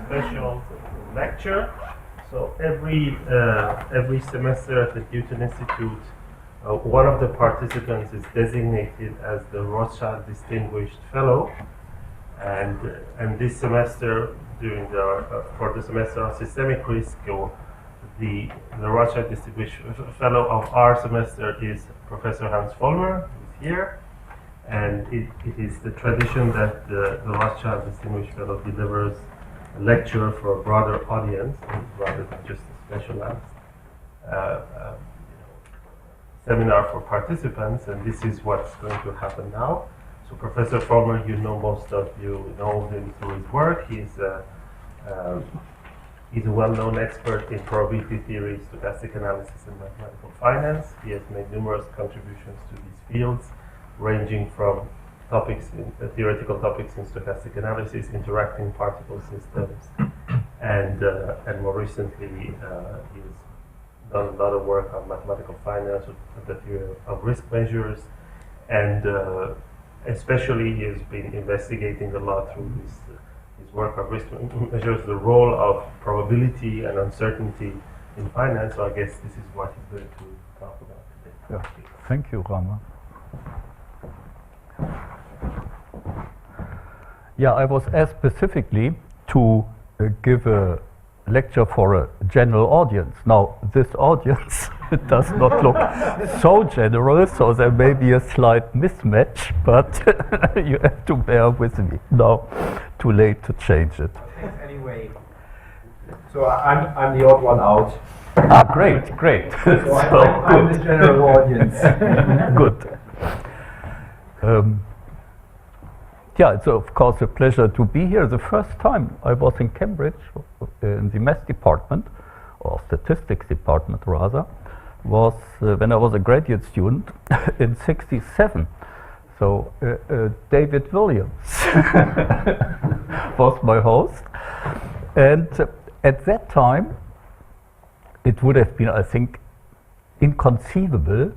special lecture. So every semester at the Newton Institute, one of the participants is designated as the Rothschild Distinguished Fellow, and this semester, during for the semester on systemic risk, the Rothschild Distinguished Fellow of our semester is Professor Hans Foellmer, who's here. And it is the tradition that the Rothschild Distinguished Fellow delivers a lecture for a broader audience, rather than just a specialized seminar for participants. And this is what's going to happen now. So Professor Foellmer, most of you know him through his work. He's a well-known expert in probability theory, stochastic analysis, and mathematical finance. He has made numerous contributions to these fields, ranging from theoretical topics in stochastic analysis, interacting particle systems, and more recently he's done a lot of work on mathematical finance, the theory of risk measures, and especially he has been investigating a lot through his work on risk measures, the role of probability and uncertainty in finance. So I guess this is what he's going to talk about today. Yeah. Thank you, Rama. Yeah, I was asked specifically to give a lecture for a general audience. Now, this audience does not look so general, so there may be a slight mismatch, but you have to bear with me. Now, too late to change it. Anyway, so I'm the odd one out. Ah, great, great. So I'm the general audience. Good. Yeah, it's of course a pleasure to be here. The first time I was in Cambridge, in the math department, or statistics department rather, was when I was a graduate student in '67. So David Williams was my host. And at that time, it would have been, I think, inconceivable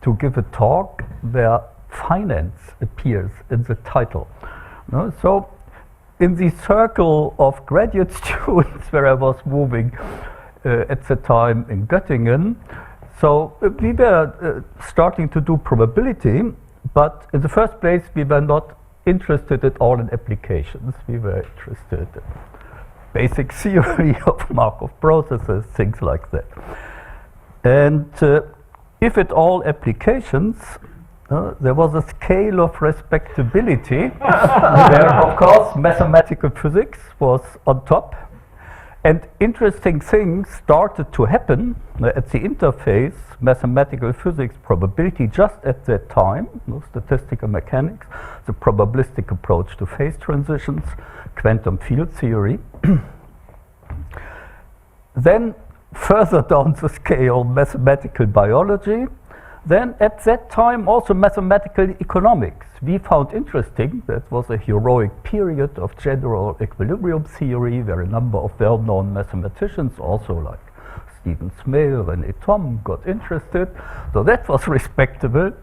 to give a talk where finance appears in the title. No? So in the circle of graduate students where I was moving at the time in Göttingen, so we were starting to do probability, but in the first place we were not interested at all in applications. We were interested in basic theory of Markov processes, things like that. And if at all applications, there was a scale of respectability where, of course, mathematical physics was on top. And interesting things started to happen at the interface, mathematical physics, probability, just at that time, statistical mechanics, the probabilistic approach to phase transitions, quantum field theory. Then further down the scale, mathematical biology. Then at that time also mathematical economics. We found interesting, that was a heroic period of general equilibrium theory where a number of well-known mathematicians, also like Stephen Smale and Thom, got interested. So that was respectable.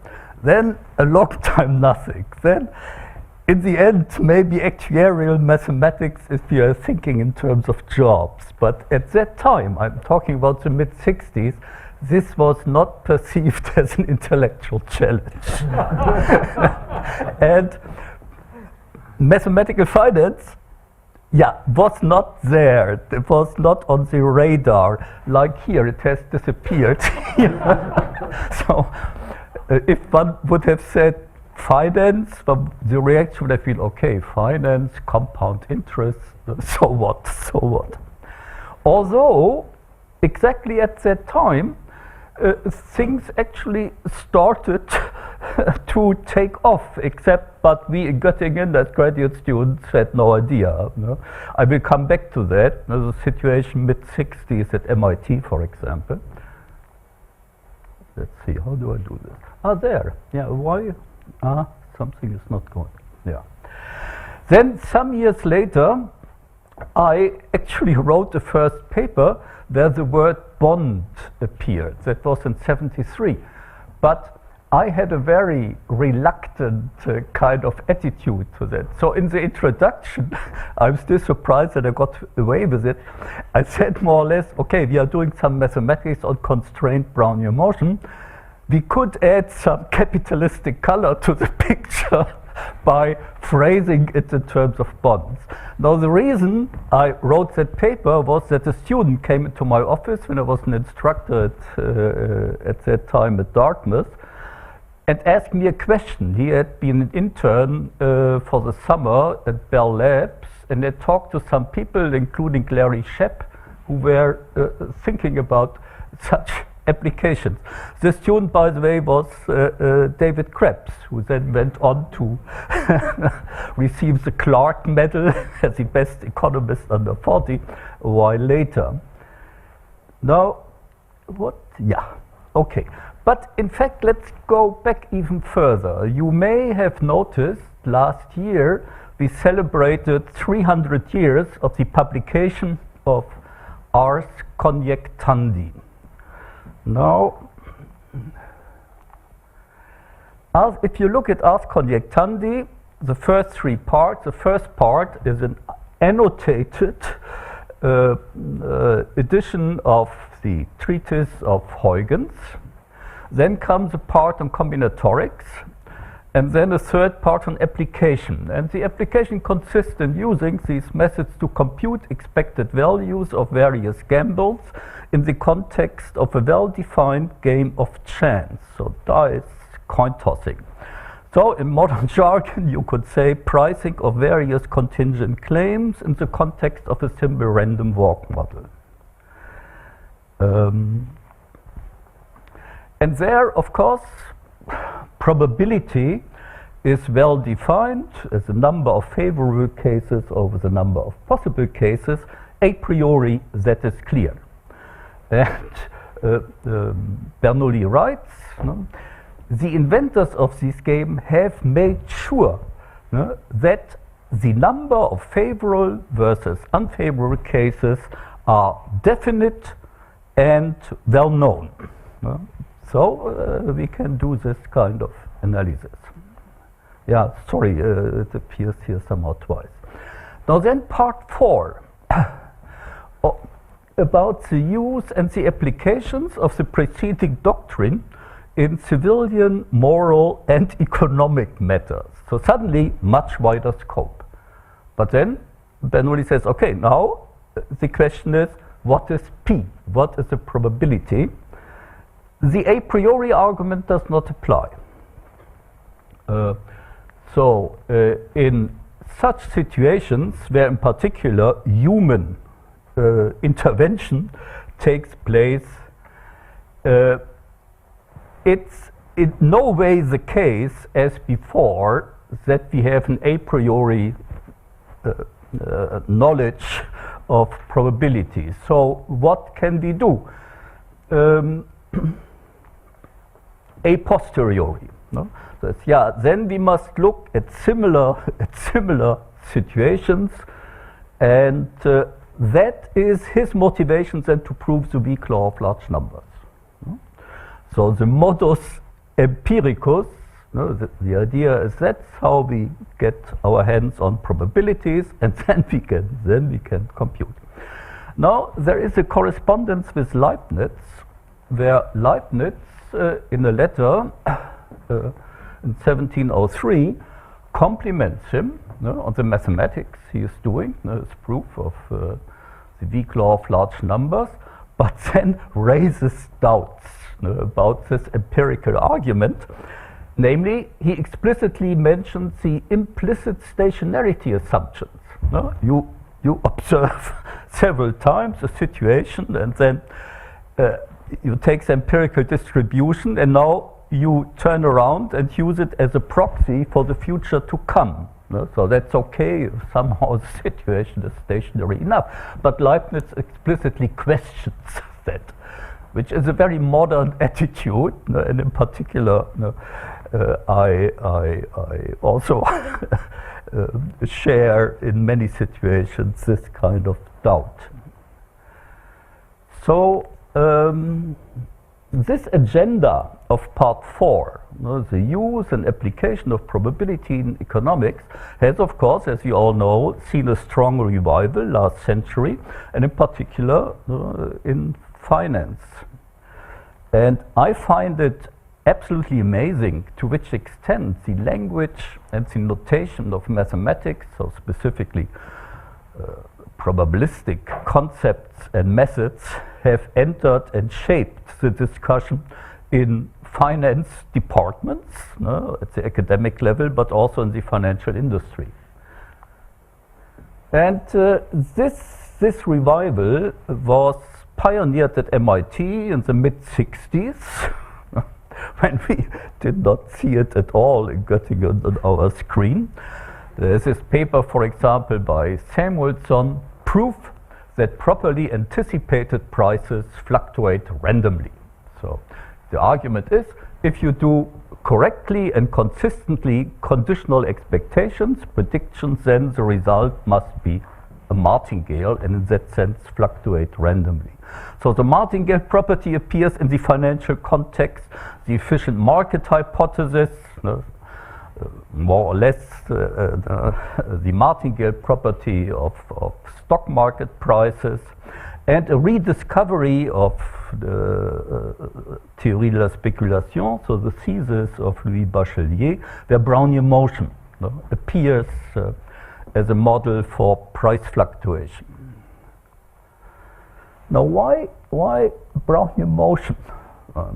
Then a long time nothing. Then in the end, maybe actuarial mathematics if we are thinking in terms of jobs. But at that time, I'm talking about the mid-60s, this was not perceived as an intellectual challenge. And mathematical finance, was not there. It was not on the radar. Like here, it has disappeared. So if one would have said finance, the reaction would have been, okay, finance, compound interest, so what, so what. Although, exactly at that time, things actually started to take off, but we in Göttingen as graduate students had no idea. No? I will come back to that. There's a situation mid-60s at MIT, for example. Let's see, how do I do this? Ah, there. Yeah, why? Something is not going. Yeah. Then some years later, I actually wrote the first paper where the word bond appeared. That was in '73. But I had a very reluctant kind of attitude to that. So in the introduction, I'm still surprised that I got away with it. I said more or less, okay, we are doing some mathematics on constrained Brownian motion. We could add some capitalistic color to the picture by phrasing it in terms of bonds. Now the reason I wrote that paper was that a student came into my office when I was an instructor at that time at Dartmouth, and asked me a question. He had been an intern for the summer at Bell Labs, and they talked to some people, including Larry Shepp, who were thinking about such applications. The student, by the way, was David Krebs, who then went on to receive the Clark Medal as the best economist under 40 a while later. Now, what? Yeah, okay. But in fact, let's go back even further. You may have noticed last year we celebrated 300 years of the publication of Ars Conjectandi. Now, if you look at Ars Conjectandi, the first three parts, the first part is an annotated edition of the treatise of Huygens. Then comes a part on combinatorics, and then a third part on application. And the application consists in using these methods to compute expected values of various gambles in the context of a well-defined game of chance. So dice, coin tossing. So in modern jargon, you could say pricing of various contingent claims in the context of a simple random walk model. And there, of course, probability is well defined as the number of favorable cases over the number of possible cases. A priori, that is clear. And Bernoulli writes, the inventors of this game have made sure that the number of favorable versus unfavorable cases are definite and well known. So we can do this kind of analysis. Yeah, sorry, it appears here somehow twice. Now then part 4, about the use and the applications of the preceding doctrine in civilian, moral and economic matters. So suddenly much wider scope. But then Bernoulli says, okay, now the question is, what is P? What is the probability? The a priori argument does not apply. In such situations where in particular human intervention takes place, it's in no way the case as before that we have an a priori knowledge of probability. So what can we do? A posteriori. No? So then we must look at similar situations, and that is his motivation then to prove the weak law of large numbers. No? So the modus empiricus, the idea is that's how we get our hands on probabilities, and then we can compute. Now there is a correspondence with Leibniz, where Leibniz in a letter in 1703 compliments him on the mathematics he is doing, his proof of the weak law of large numbers, but then raises doubts about this empirical argument. Namely, he explicitly mentions the implicit stationarity assumptions. You observe several times a situation, and then you take the empirical distribution, and now you turn around and use it as a proxy for the future to come. So that's okay if somehow the situation is stationary enough. But Leibniz explicitly questions that, which is a very modern attitude, and in particular, I also share in many situations this kind of doubt. So this agenda of part 4, the use and application of probability in economics, has of course, as you all know, seen a strong revival last century, and in particular in finance. And I find it absolutely amazing to which extent the language and the notation of mathematics, so specifically probabilistic concepts and methods, have entered and shaped the discussion in finance departments at the academic level, but also in the financial industry. And this revival was pioneered at MIT in the mid-60s, when we did not see it at all in Göttingen on our screen. There's this paper, for example, by Samuelson, Proof that properly anticipated prices fluctuate randomly. So the argument is, if you do correctly and consistently conditional expectations, predictions, then the result must be a martingale, and in that sense fluctuate randomly. So the martingale property appears in the financial context. The efficient market hypothesis, more or less the martingale property of stock market prices, and a rediscovery of the théorie de la spéculation, so the thesis of Louis Bachelier, where Brownian motion appears as a model for price fluctuation. Now, why Brownian motion?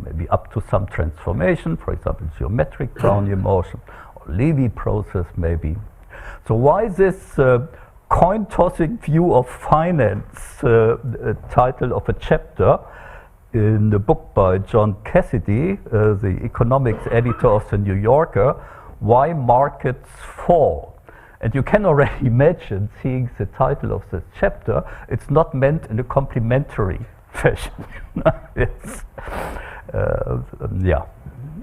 Maybe up to some transformation, for example, geometric Brownian motion, or Levy process maybe. So why this coin-tossing view of finance, title of a chapter in the book by John Cassidy, the economics editor of the New Yorker, Why Markets Fall? And you can already imagine, seeing the title of this chapter, it's not meant in a complimentary fashion. Yes. Yeah,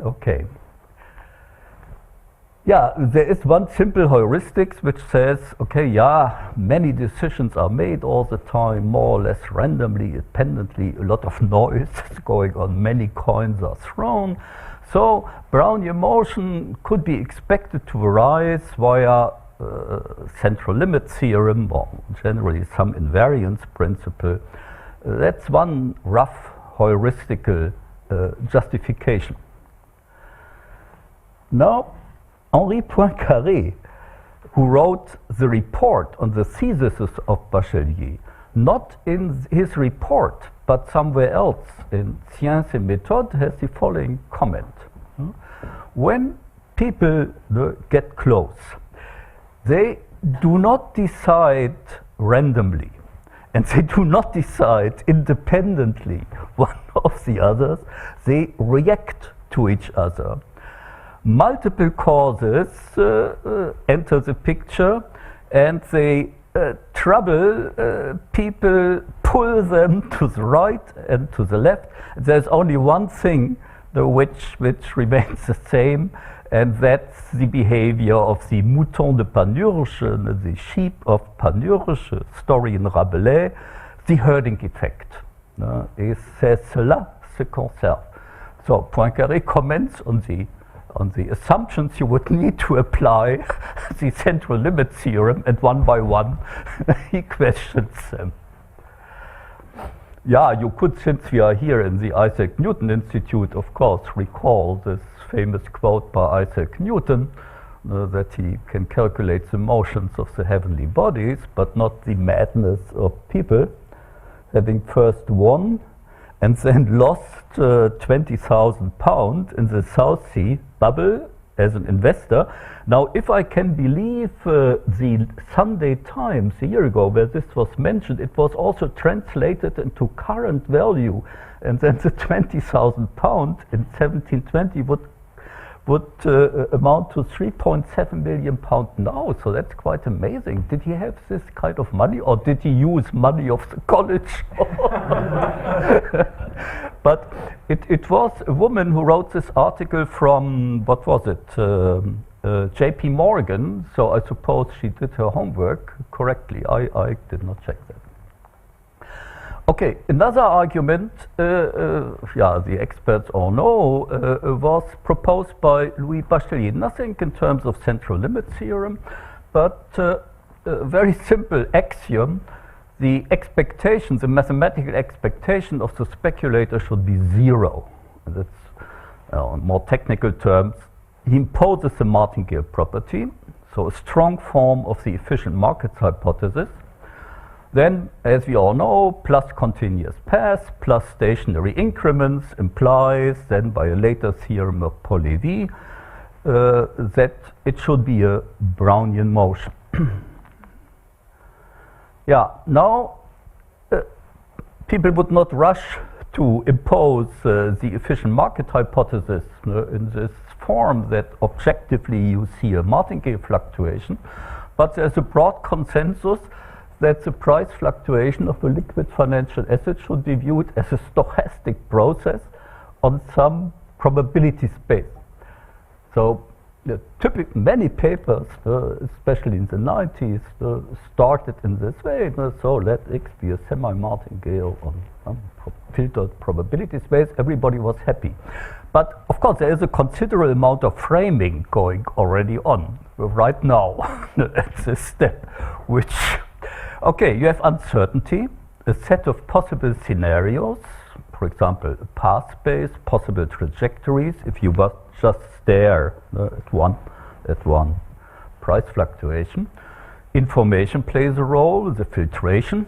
okay. Yeah, there is one simple heuristic which says, okay, yeah, many decisions are made all the time, more or less randomly, independently, a lot of noise is going on, many coins are thrown. So Brownian motion could be expected to arise via central limit theorem, or generally some invariance principle. That's one rough heuristical justification. Now, Henri Poincaré, who wrote the report on the thesis of Bachelier, not in his report, but somewhere else in Sciences et Méthodes, has the following comment. When people get close, they do not decide randomly, and they do not decide independently one of the others. They react to each other. Multiple causes enter the picture, and they trouble people, pull them to the right and to the left. There's only one thing which remains the same, and that's the behavior of the mouton de Panurge, the sheep of Panurge, story in Rabelais, the herding effect. Et c'est cela se conserve. So Poincaré comments on the assumptions you would need to apply the central limit theorem, and one by one he questions them. Yeah, you could, since we are here in the Isaac Newton Institute, of course, recall this famous quote by Isaac Newton, that he can calculate the motions of the heavenly bodies, but not the madness of people, having first won and then lost 20,000 pounds in the South Sea bubble as an investor. Now, if I can believe the Sunday Times a year ago, where this was mentioned, it was also translated into current value, and then the 20,000 pounds in 1720 would amount to 3.7 million pounds now. So that's quite amazing. Did he have this kind of money, or did he use money of the college? But it was a woman who wrote this article from, what was it, JP Morgan, so I suppose she did her homework correctly. I did not check that. Okay, another argument, the experts all know, was proposed by Louis Bachelier. Nothing in terms of central limit theorem, but a very simple axiom. The expectation, the mathematical expectation of the speculator should be zero. And that's, in more technical terms, he imposes the martingale property, so a strong form of the efficient markets hypothesis. Then, as we all know, plus continuous paths plus stationary increments implies then by a later theorem of Paul-Lévy that it should be a Brownian motion. Now people would not rush to impose the efficient market hypothesis in this form that objectively you see a martingale fluctuation, but there's a broad consensus that the price fluctuation of a liquid financial asset should be viewed as a stochastic process on some probability space. So many papers, especially in the 90s, started in this way. So let X be a semi-martingale on some filtered probability space. Everybody was happy. But of course, there is a considerable amount of framing going already on right now at this step, which, okay, you have uncertainty, a set of possible scenarios, for example, a path space, possible trajectories. If you just stare at one price fluctuation, information plays a role, the filtration.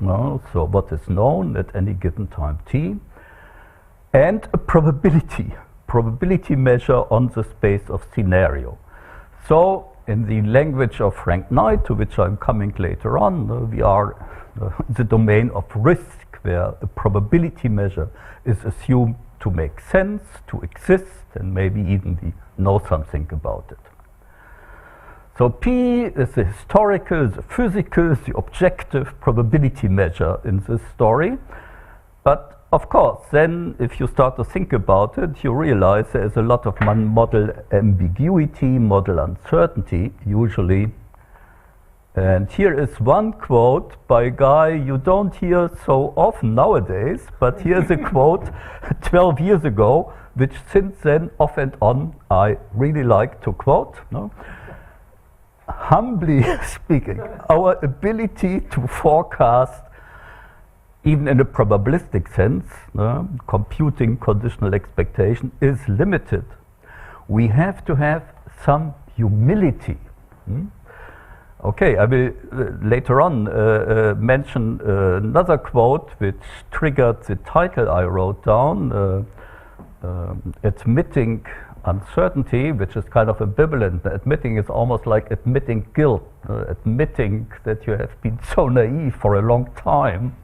So what is known at any given time t, and a probability measure on the space of scenario. So in the language of Frank Knight, to which I'm coming later on, we are in the domain of risk, where a probability measure is assumed to make sense, to exist, and maybe even we know something about it. So P is the historical, the physical, the objective probability measure in this story. But of course, then if you start to think about it, you realize there is a lot of model ambiguity, model uncertainty, usually. And here is one quote by a guy you don't hear so often nowadays, but here's a quote 12 years ago, which since then, off and on, I really like to quote. Humbly speaking, our ability to forecast, even in a probabilistic sense, computing conditional expectation is limited. We have to have some humility. Okay, I will later on mention another quote which triggered the title I wrote down, admitting uncertainty, which is kind of ambivalent. Admitting is almost like admitting guilt, admitting that you have been so naive for a long time,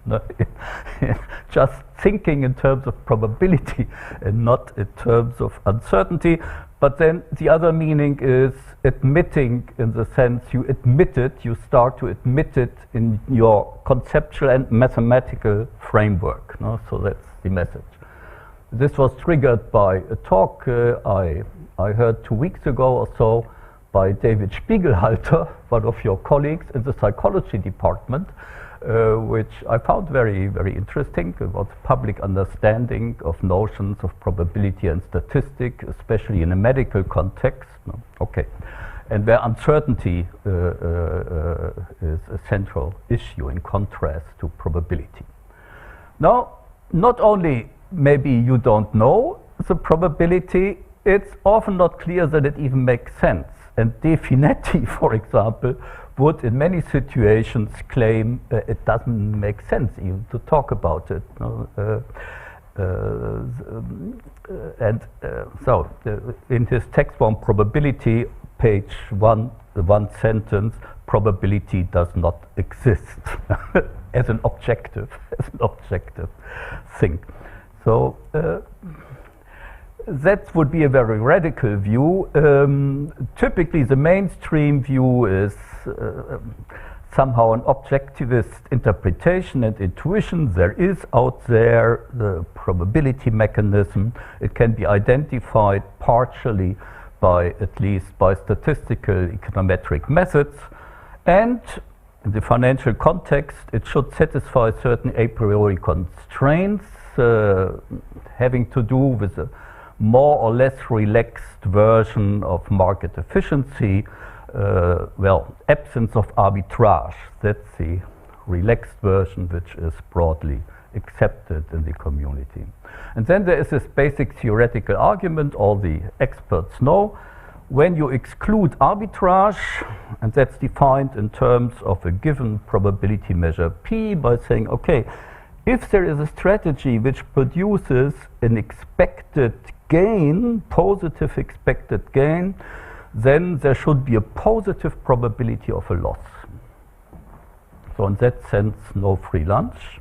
just thinking in terms of probability and not in terms of uncertainty. But then the other meaning is admitting in the sense you admit it, you start to admit it in your conceptual and mathematical framework. So that's the message. This was triggered by a talk I heard 2 weeks ago or so by David Spiegelhalter, one of your colleagues in the psychology department, which I found very, very interesting about public understanding of notions of probability and statistics, especially in a medical context. Okay, and where uncertainty is a central issue in contrast to probability. Now, not only maybe you don't know the probability, it's often not clear that it even makes sense. And De Finetti, for example, would in many situations claim it doesn't make sense even to talk about it. So in his text on probability, page 1, the one sentence, probability does not exist as an objective thing. So that would be a very radical view. Typically, the mainstream view is somehow an objectivist interpretation and intuition. There is out there the probability mechanism. It can be identified partially by, at least by statistical econometric methods. And in the financial context, it should satisfy certain a priori constraints having to do with a more or less relaxed version of market efficiency. Well, absence of arbitrage, that's the relaxed version which is broadly accepted in the community. And then there is this basic theoretical argument all the experts know. When you exclude arbitrage, and that's defined in terms of a given probability measure P by saying, okay, if there is a strategy which produces an expected gain, positive expected gain, then there should be a positive probability of a loss. So in that sense, no free lunch.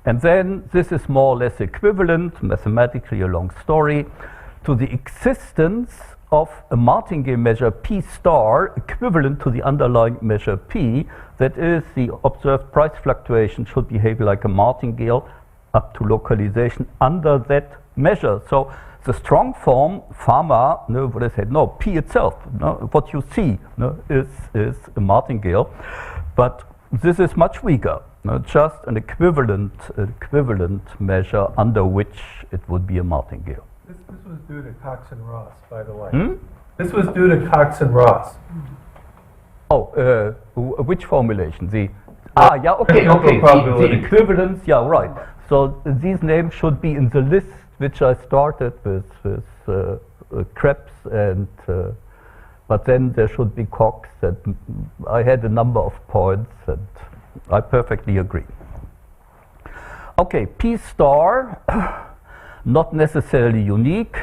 And then this is more or less equivalent, mathematically a long story, to the existence of a martingale measure P star equivalent to the underlying measure P, that is, the observed price fluctuation should behave like a martingale up to localization under that measure. So the strong form, pharma, what I said, no, P itself, what you see is a martingale, but this is much weaker, just an equivalent measure under which it would be a martingale. This was due to Cox and Ross, by the way. This was due to Cox and Ross. Oh, which formulation? Okay, the equivalence, yeah, right. So these names should be in the list which I started with Krebs and, but then there should be Cox, and I had a number of points, and I perfectly agree. Okay, P star. Not necessarily unique,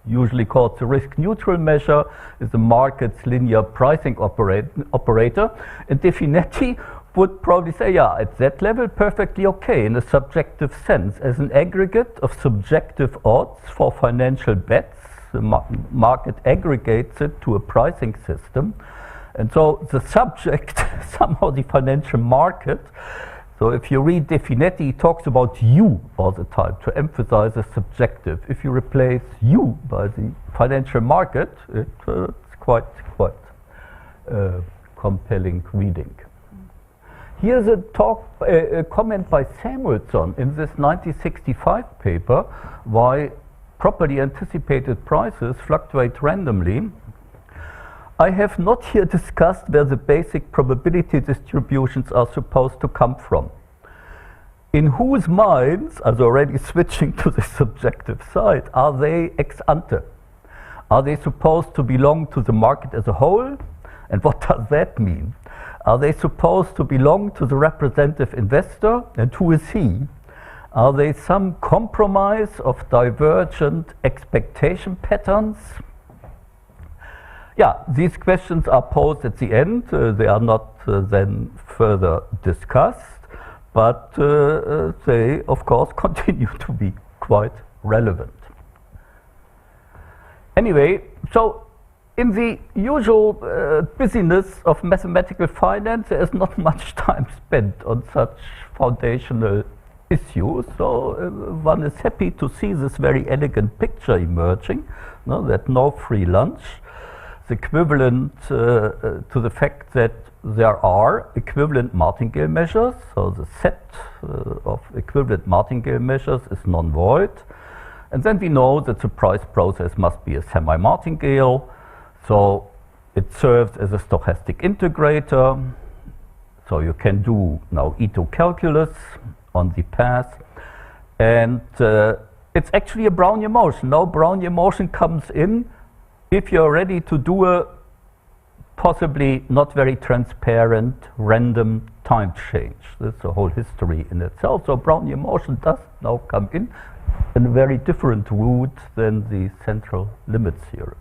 usually called the risk-neutral measure, is the market's linear pricing operator. And Definetti would probably say, yeah, at that level, perfectly okay in a subjective sense. As an aggregate of subjective odds for financial bets, the market aggregates it to a pricing system. And so the subject, somehow the financial market. So if you read Definetti, he talks about you all the time to emphasize the subjective. If you replace you by the financial market, it's quite compelling reading. Here's a comment by Samuelson in this 1965 paper, why properly anticipated prices fluctuate randomly. I have not here discussed where the basic probability distributions are supposed to come from. In whose minds, as already switching to the subjective side, are they ex ante? Are they supposed to belong to the market as a whole? And what does that mean? Are they supposed to belong to the representative investor? And who is he? Are they some compromise of divergent expectation patterns? Yeah, these questions are posed at the end. They are not then further discussed, but they, of course, continue to be quite relevant. Anyway, so in the usual busyness of mathematical finance, there is not much time spent on such foundational issues. So one is happy to see this very elegant picture emerging, that no free lunch. Equivalent to the fact that there are equivalent martingale measures, so the set of equivalent martingale measures is non-void, and then we know that the price process must be a semi-martingale, so it serves as a stochastic integrator, so you can do now Ito calculus on the path, and it's actually a Brownian motion. Now Brownian motion comes in if you're ready to do a possibly not very transparent random time change. That's a whole history in itself. So Brownian motion does now come in a very different route than the central limit theorem.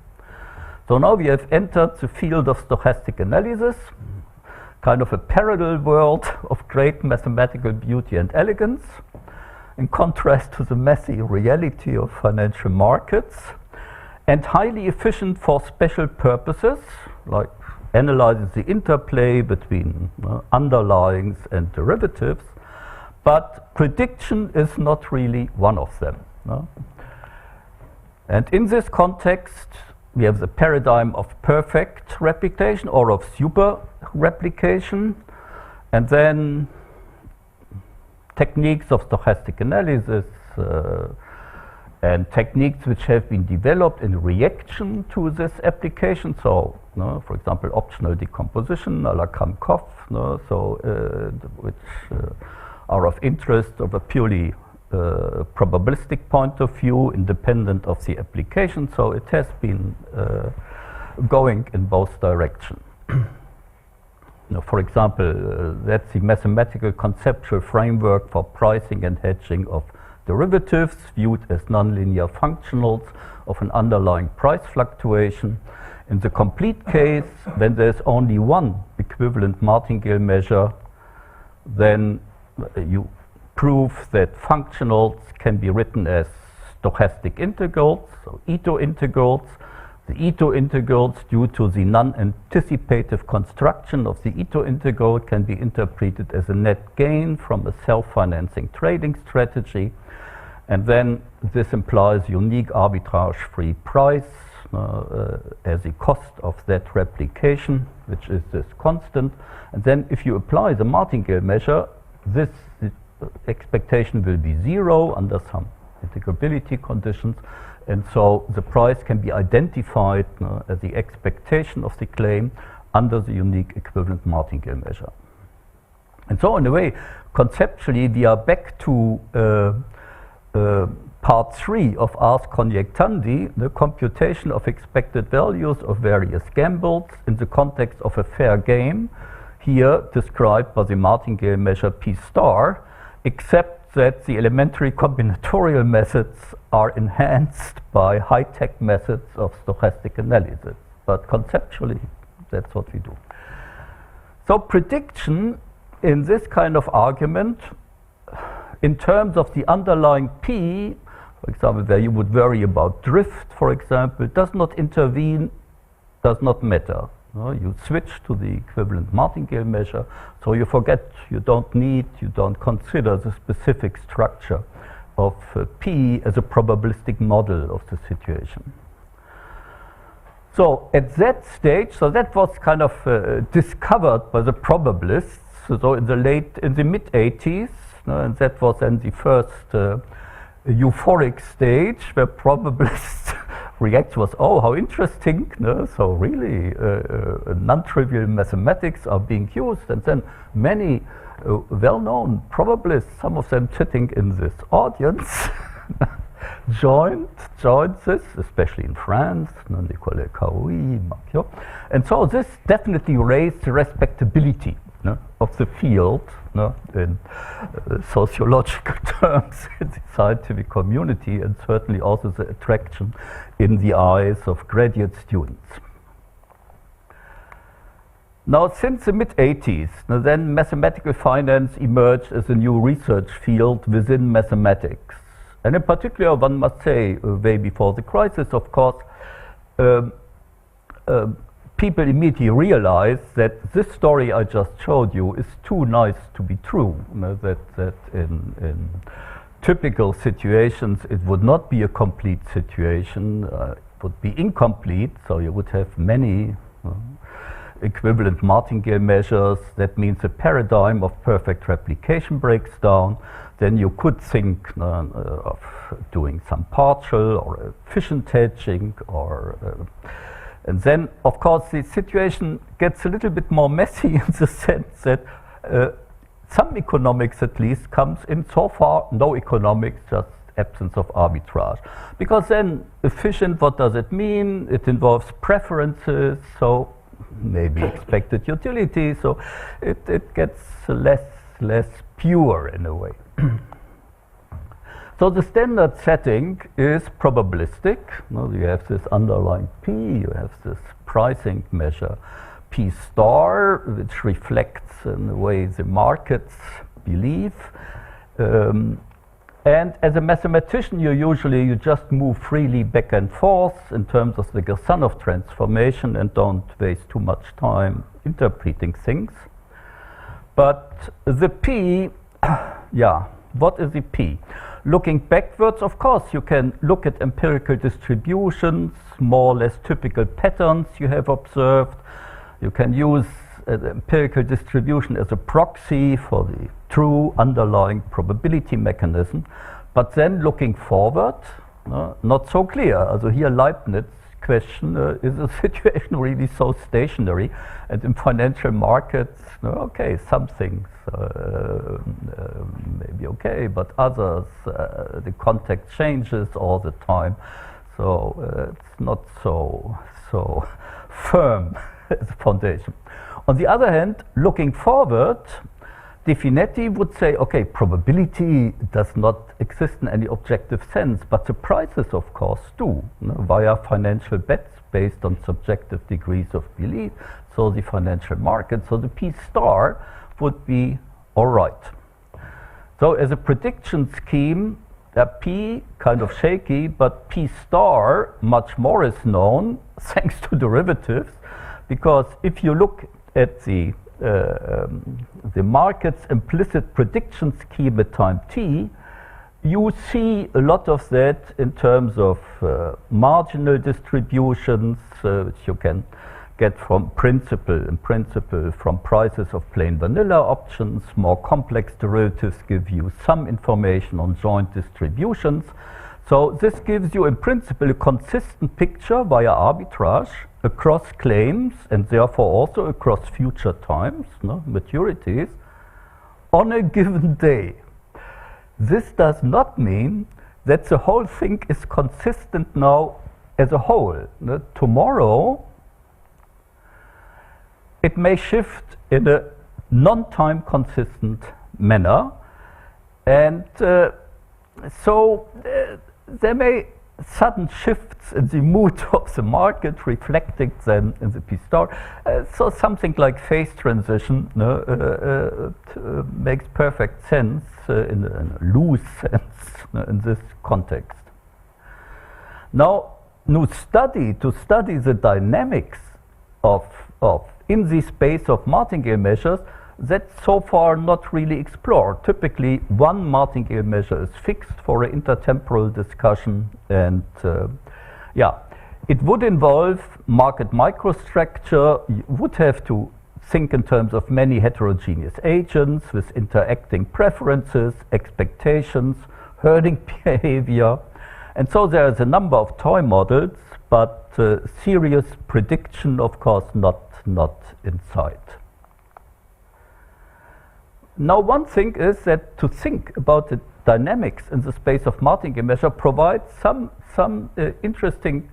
So now we have entered the field of stochastic analysis, kind of a parallel world of great mathematical beauty and elegance, in contrast to the messy reality of financial markets, and highly efficient for special purposes, like analyzing the interplay between underlyings and derivatives, but prediction is not really one of them. And in this context, we have the paradigm of perfect replication or of super replication, and then techniques of stochastic analysis and techniques which have been developed in reaction to this application. So, for example, optional decomposition, a la Kamm-Koff, which are of interest of a purely probabilistic point of view, independent of the application. So it has been going in both directions. For example, that's the mathematical conceptual framework for pricing and hedging of derivatives viewed as nonlinear functionals of an underlying price fluctuation. In the complete case, when there's only one equivalent martingale measure, then you prove that functionals can be written as stochastic integrals, so Ito integrals. The Ito integrals, due to the non-anticipative construction of the Ito integral, can be interpreted as a net gain from a self-financing trading strategy. And then this implies unique arbitrage-free price as the cost of that replication, which is this constant. And then if you apply the martingale measure, this expectation will be zero under some integrability conditions. And so the price can be identified as the expectation of the claim under the unique equivalent martingale measure. And so in a way, conceptually, we are back to part 3 of Ars Conjectandi, the computation of expected values of various gambles in the context of a fair game, here described by the martingale measure P star, except that the elementary combinatorial methods are enhanced by high-tech methods of stochastic analysis. But conceptually, that's what we do. So prediction in this kind of argument, in terms of the underlying P, for example, where you would worry about drift, for example, does not intervene, does not matter. You switch to the equivalent martingale measure, so you forget, you don't consider the specific structure of P as a probabilistic model of the situation. So at that stage, so that was kind of discovered by the probabilists, so in the mid-80s, and that was then the first euphoric stage where probabilists reaction was, oh, how interesting, so really non-trivial mathematics are being used. And then many well-known probabilists, some of them sitting in this audience, joined this, especially in France, Nicolas Caroui, Marc. And so this definitely raised the respectability of the field in sociological terms in the scientific community, and certainly also the attraction in the eyes of graduate students. Now, since the mid-80s, then mathematical finance emerged as a new research field within mathematics. And in particular, one must say, way before the crisis, of course, people immediately realized that this story I just showed you is too nice to be true. That in typical situations it would not be a complete situation, it would be incomplete, so you would have many equivalent martingale measures. That means the paradigm of perfect replication breaks down. Then you could think of doing some partial or efficient hedging, or and then, of course, the situation gets a little bit more messy in the sense that some economics, at least, comes in. So far, no economics, just absence of arbitrage. Because then, efficient, what does it mean? It involves preferences, so maybe expected utility. So it gets less pure in a way. So the standard setting is probabilistic. You have this underlying P, you have this pricing measure P star, which reflects in a way the markets believe. And as a mathematician, you just move freely back and forth in terms of the Gersanov transformation and don't waste too much time interpreting things. But the P, what is the P? Looking backwards, of course, you can look at empirical distributions, more or less typical patterns you have observed. You can use the empirical distribution as a proxy for the true underlying probability mechanism. But then looking forward, not so clear. Also here Leibniz question, is the situation really so stationary? And in financial markets, okay, some things maybe okay, but others, the context changes all the time. So it's not so firm as a foundation. On the other hand, looking forward, De Finetti would say, okay, probability does not exist in any objective sense, but the prices, of course, do, via financial bets based on subjective degrees of belief. So the financial market, so the P star would be all right. So as a prediction scheme, P kind of shaky, but P star much more is known thanks to derivatives, because if you look at the market's implicit prediction scheme at time t, you see a lot of that in terms of marginal distributions, which you can get from in principle from prices of plain vanilla options. More complex derivatives give you some information on joint distributions. So this gives you in principle a consistent picture via arbitrage across claims and therefore also across future times, maturities, on a given day. This does not mean that the whole thing is consistent now as a whole. Tomorrow, it may shift in a non-time consistent manner, and so there may sudden shifts in the mood of the market reflecting then in the P star. So something like phase transition makes perfect sense in a loose sense in this context. Now, to study the dynamics of in the space of martingale measures, that's so far not really explored. Typically, one martingale measure is fixed for an intertemporal discussion, and it would involve market microstructure. You would have to think in terms of many heterogeneous agents with interacting preferences, expectations, herding behavior. And so there is a number of toy models, but serious prediction, of course, not in sight. Now, one thing is that to think about the dynamics in the space of martingale measure provides some interesting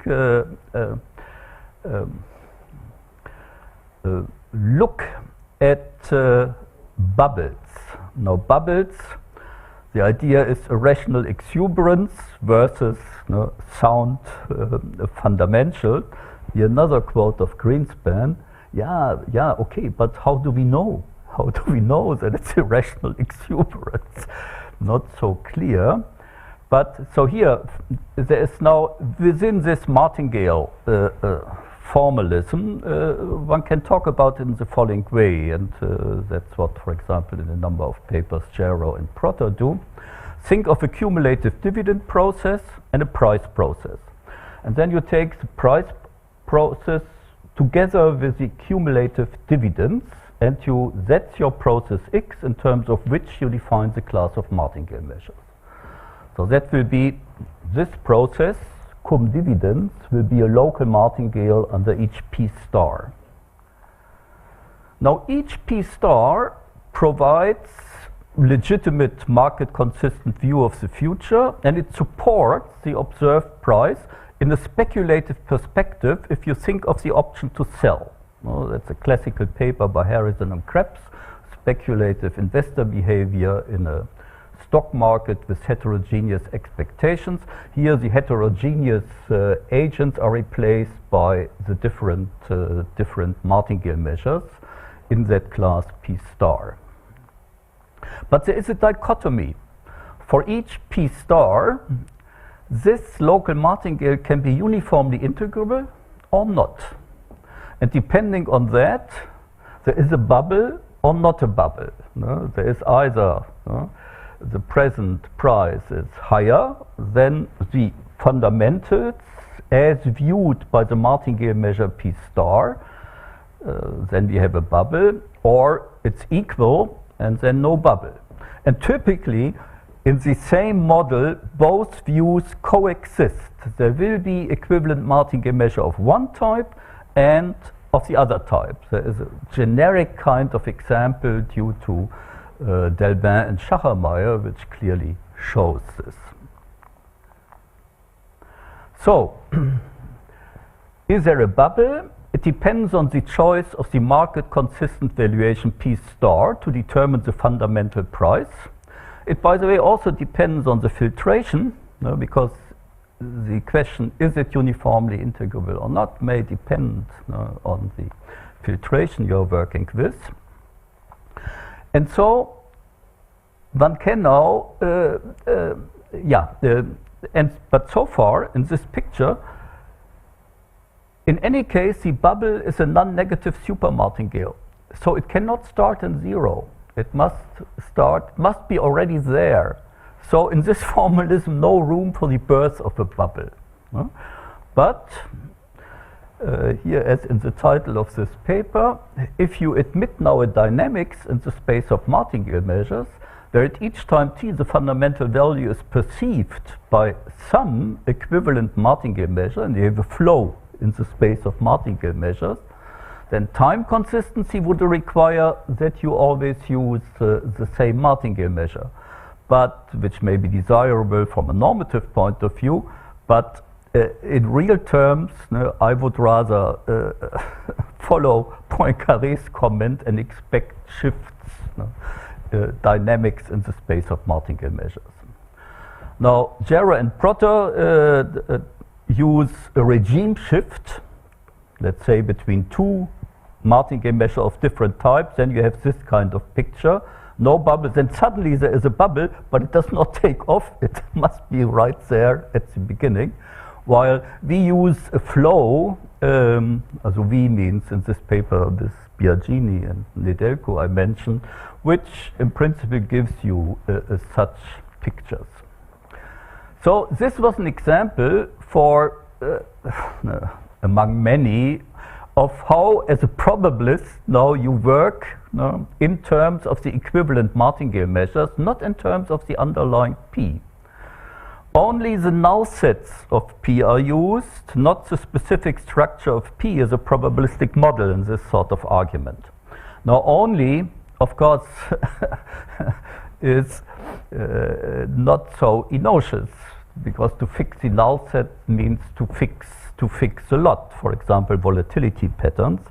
look at bubbles. Now, bubbles, the idea is irrational exuberance versus sound fundamental. Here another quote of Greenspan. Yeah, okay, but how do we know? How do we know that it's irrational exuberance? Not so clear. But so here, there is now within this martingale formalism, one can talk about it in the following way, and that's what, for example, in a number of papers Jarrow and Protter do. Think of a cumulative dividend process and a price process. And then you take the price process together with the cumulative dividends, and that's your process X in terms of which you define the class of martingale measures. So that will be this process, cum dividends, will be a local martingale under each P star. Now each P star provides legitimate market consistent view of the future, and it supports the observed price in a speculative perspective if you think of the option to sell. Well, that's a classical paper by Harrison and Krebs, speculative investor behavior in a stock market with heterogeneous expectations. Here the heterogeneous agents are replaced by the different martingale measures in that class P star. But there is a dichotomy. For each P star, this local martingale can be uniformly integrable or not. And depending on that, there is a bubble or not a bubble. There is either the present price is higher than the fundamentals as viewed by the martingale measure P star, then we have a bubble, or it's equal and then no bubble. And typically, in the same model, both views coexist. There will be equivalent martingale measure of one type and of the other type. There is a generic kind of example due to Delbin and Schachermayer, which clearly shows this. So, is there a bubble? It depends on the choice of the market consistent valuation P star to determine the fundamental price. It, by the way, also depends on the filtration, because the question, is it uniformly integrable or not, may depend on the filtration you're working with. And so one can now, but so far in this picture, in any case, the bubble is a non-negative supermartingale. So it cannot start in zero. It must be already there. So in this formalism, no room for the birth of a bubble. But here, as in the title of this paper, if you admit now a dynamics in the space of martingale measures, where at each time t the fundamental value is perceived by some equivalent martingale measure, and you have a flow in the space of martingale measures, then time consistency would require that you always use the same martingale measure, but which may be desirable from a normative point of view, but in real terms, I would rather follow Poincaré's comment and expect shifts, dynamics in the space of martingale measures. Now, Jarrah and Protter use a regime shift, let's say between two martingale measures of different types, then you have this kind of picture. No bubble, then suddenly there is a bubble, but it does not take off. It must be right there at the beginning. While we use a flow, also V means in this paper, this Biagini and Nedelko I mentioned, which in principle gives you such pictures. So this was an example for, among many, of how, as a probabilist, now you work in terms of the equivalent martingale measures, not in terms of the underlying P. Only the null sets of P are used, not the specific structure of P as a probabilistic model in this sort of argument. Now only, of course, is not so innocuous, because to fix the null set means to fix a lot, for example, volatility patterns.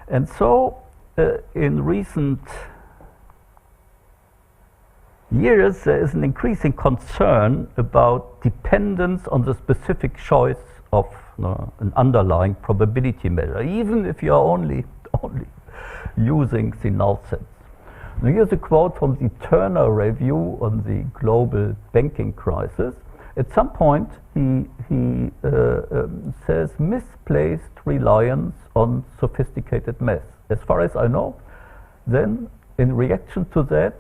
And so in recent years, there is an increasing concern about dependence on the specific choice of an underlying probability measure, even if you are only using the null sets. Now here's a quote from the Turner Review on the global banking crisis. At some point, he says misplaced reliance on sophisticated math. As far as I know, then in reaction to that,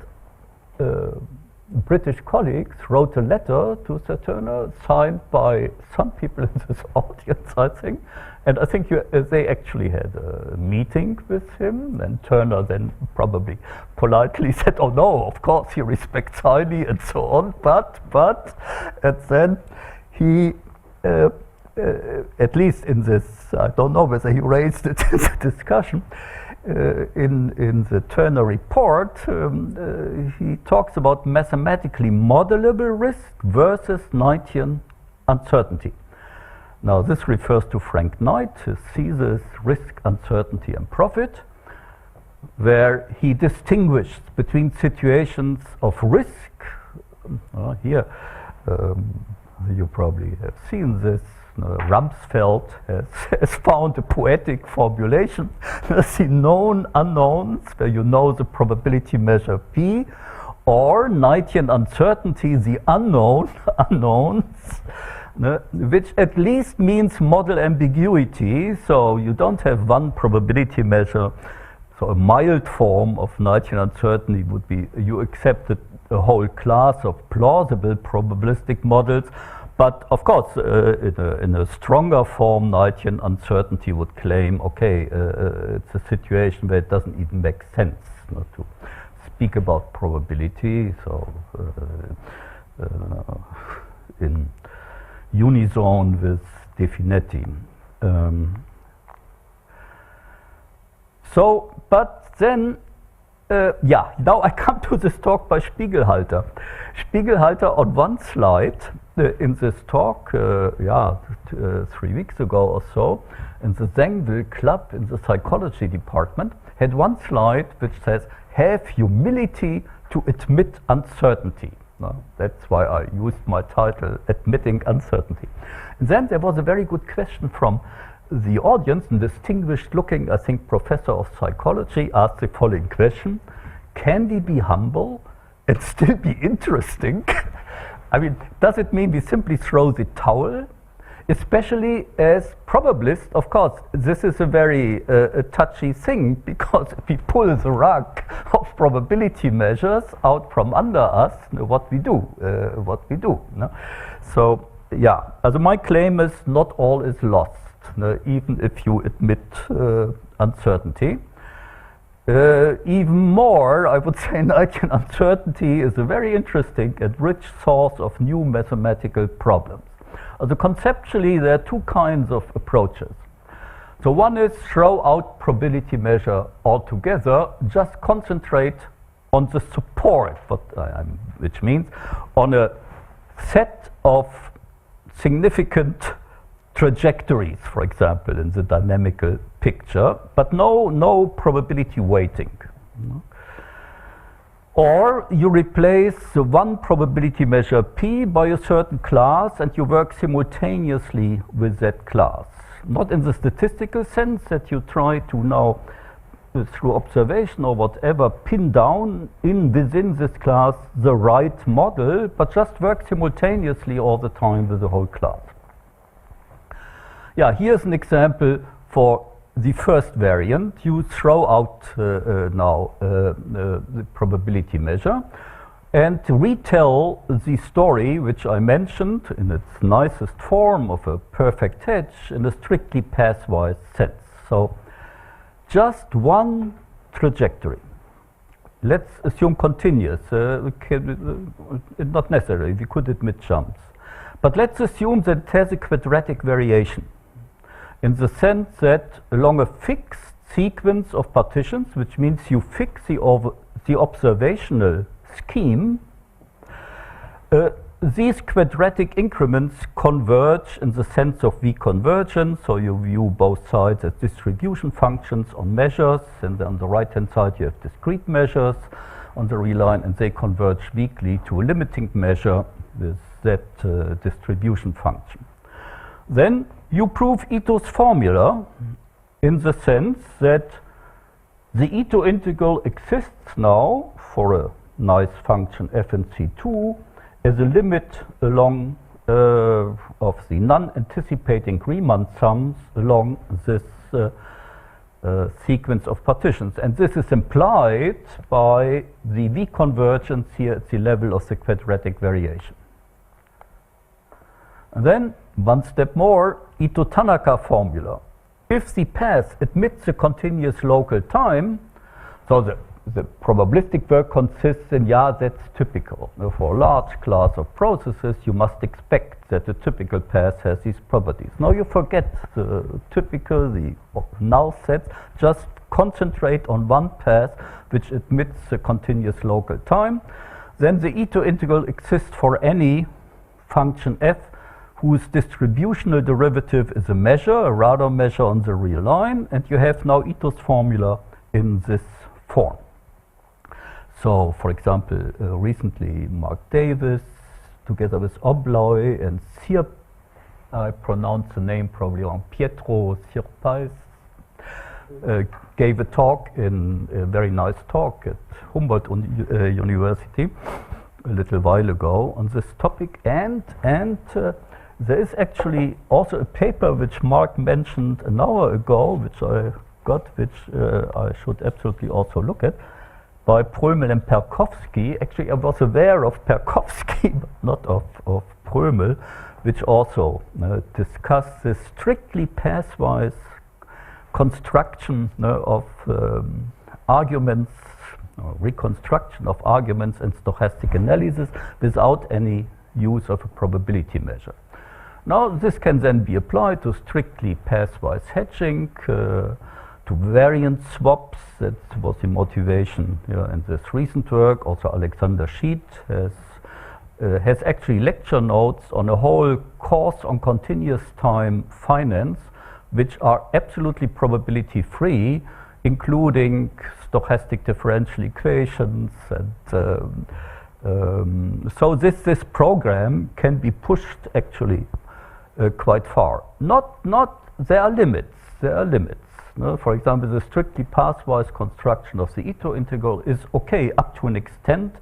British colleagues wrote a letter to Sir Turner, signed by some people in this audience, I think. And I think they actually had a meeting with him, and Turner then probably politely said, oh no, of course he respects highly and so on, but, and then he, at least in this, I don't know whether he raised it in the discussion, in the Turner report, he talks about mathematically modelable risk versus Knightian uncertainty. Now this refers to Frank Knight, his thesis Risk, Uncertainty and Profit, where he distinguished between situations of risk. Here, you probably have seen this. Rumsfeld has found a poetic formulation. The known unknowns, where you know the probability measure P, or Knightian uncertainty, the unknown unknowns, which at least means model ambiguity. So you don't have one probability measure. So a mild form of Knightian uncertainty would be you accept a whole class of plausible probabilistic models. But of course, in a stronger form, Knightian uncertainty would claim, okay, it's a situation where it doesn't even make sense to speak about probability. So in unison with Definetti. But then, now I come to this talk by Spiegelhalter. Spiegelhalter on one slide in this talk, 3 weeks ago or so, in the Zengville Club in the psychology department, had one slide which says, have humility to admit uncertainty. No, that's why I used my title, Admitting Uncertainty. And then there was a very good question from the audience, a distinguished looking, I think, professor of psychology asked the following question: can we be humble and still be interesting? I mean, does it mean we simply throw the towel? Especially as probabilists, of course, this is a very touchy thing, because if we pull the rug of probability measures out from under us, what we do. No? So, yeah, as my claim is not all is lost, even if you admit uncertainty. Even more, I would say Knightian uncertainty is a very interesting and rich source of new mathematical problems. Conceptually, there are two kinds of approaches. So one is throw out probability measure altogether, just concentrate on the support, which means on a set of significant trajectories, for example, in the dynamical picture, but no probability weighting. Or you replace one probability measure P by a certain class and you work simultaneously with that class. Not in the statistical sense that you try to now, through observation or whatever, pin down within this class the right model, but just work simultaneously all the time with the whole class. Yeah, here's an example for the first variant. You throw out now the probability measure and retell the story which I mentioned in its nicest form of a perfect hedge in a strictly pathwise sense. So just one trajectory. Let's assume continuous. Not necessarily, we could admit jumps. But let's assume that it has a quadratic variation, in the sense that along a fixed sequence of partitions, which means you fix the observational scheme, these quadratic increments converge in the sense of V convergence, so you view both sides as distribution functions on measures, and on the right-hand side you have discrete measures on the real line, and they converge weakly to a limiting measure with that distribution function. Then you prove Ito's formula in the sense that the Ito integral exists now for a nice function f in C2 as a limit along of the non-anticipating Riemann sums along this sequence of partitions. And this is implied by the V convergence here at the level of the quadratic variation. And then, one step more, Ito-Tanaka formula. If the path admits a continuous local time, so the probabilistic work consists in, that's typical. For a large class of processes, you must expect that the typical path has these properties. Now you forget the typical, the null sets, just concentrate on one path which admits a continuous local time. Then the Ito integral exists for any function f whose distributional derivative is a measure, a Radon measure on the real line, and you have now Ito's formula in this form. So, for example, recently Mark Davis, together with Obloy and I pronounce the name probably wrong, Pietro Sirpais, gave a talk, a very nice talk at Humboldt-Universität a little while ago on this topic, and there is actually also a paper which Mark mentioned an hour ago, which I got, which I should absolutely also look at, by Foellmer and Perkowski. Actually, I was aware of Perkowski, but not of Foellmer, which also discussed the strictly pairwise construction of arguments, or reconstruction of arguments in stochastic analysis without any use of a probability measure. Now, this can then be applied to strictly pairwise hedging, to variance swaps. That was the motivation in this recent work. Also, Alexander Schied has actually lecture notes on a whole course on continuous time finance, which are absolutely probability free, including stochastic differential equations. And so this program can be pushed actually quite far. There are limits. No? For example, the strictly pathwise construction of the Ito integral is okay up to an extent,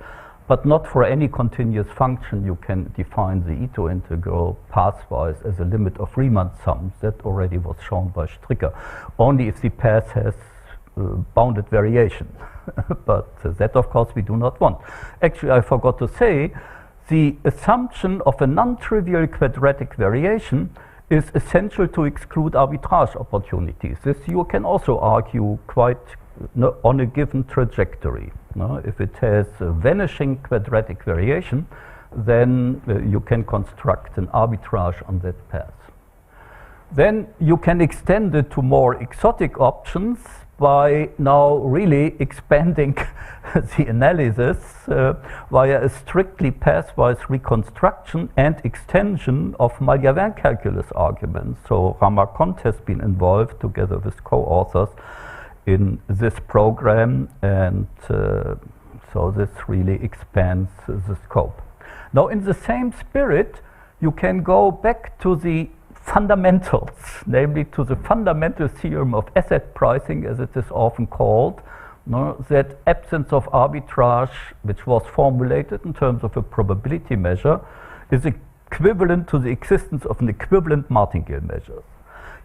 but not for any continuous function. You can define the Ito integral pathwise as a limit of Riemann sums. That already was shown by Stricker. Only if the path has bounded variation. But that, of course, we do not want. Actually, I forgot to say, the assumption of a non-trivial quadratic variation is essential to exclude arbitrage opportunities. This you can also argue quite on a given trajectory. If it has a vanishing quadratic variation, then you can construct an arbitrage on that path. Then you can extend it to more exotic options by now really expanding the analysis via a strictly pathwise reconstruction and extension of Maljavin calculus arguments. So Ramakont has been involved together with co-authors in this program, and so this really expands the scope. Now, in the same spirit, you can go back to the fundamentals, namely to the fundamental theorem of asset pricing, as it is often called, that absence of arbitrage, which was formulated in terms of a probability measure, is equivalent to the existence of an equivalent martingale measure.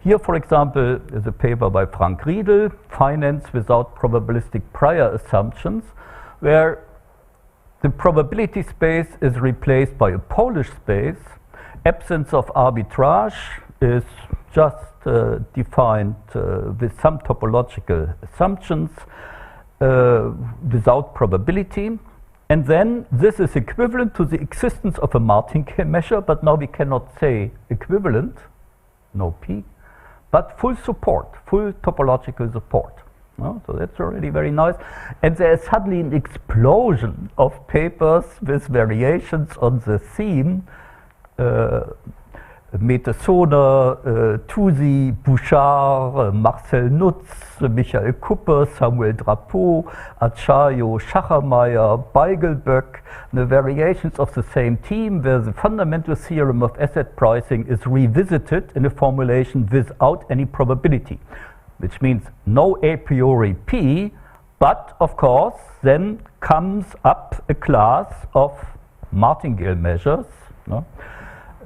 Here, for example, is a paper by Frank Riedel, Finance Without Probabilistic Prior Assumptions, where the probability space is replaced by a Polish space. Absence of arbitrage is just defined with some topological assumptions without probability. And then this is equivalent to the existence of a martingale measure, but now we cannot say equivalent, no P, but full support, full topological support. So that's already very nice. And there is suddenly an explosion of papers with variations on the theme. Metesona, Tusi, Bouchard, Marcel Nutz, Michael Kuppe, Samuel Drapeau, Acharyo, Schachermayer, Beigelböck, the variations of the same theme where the fundamental theorem of asset pricing is revisited in a formulation without any probability, which means no a priori P, but of course then comes up a class of martingale measures.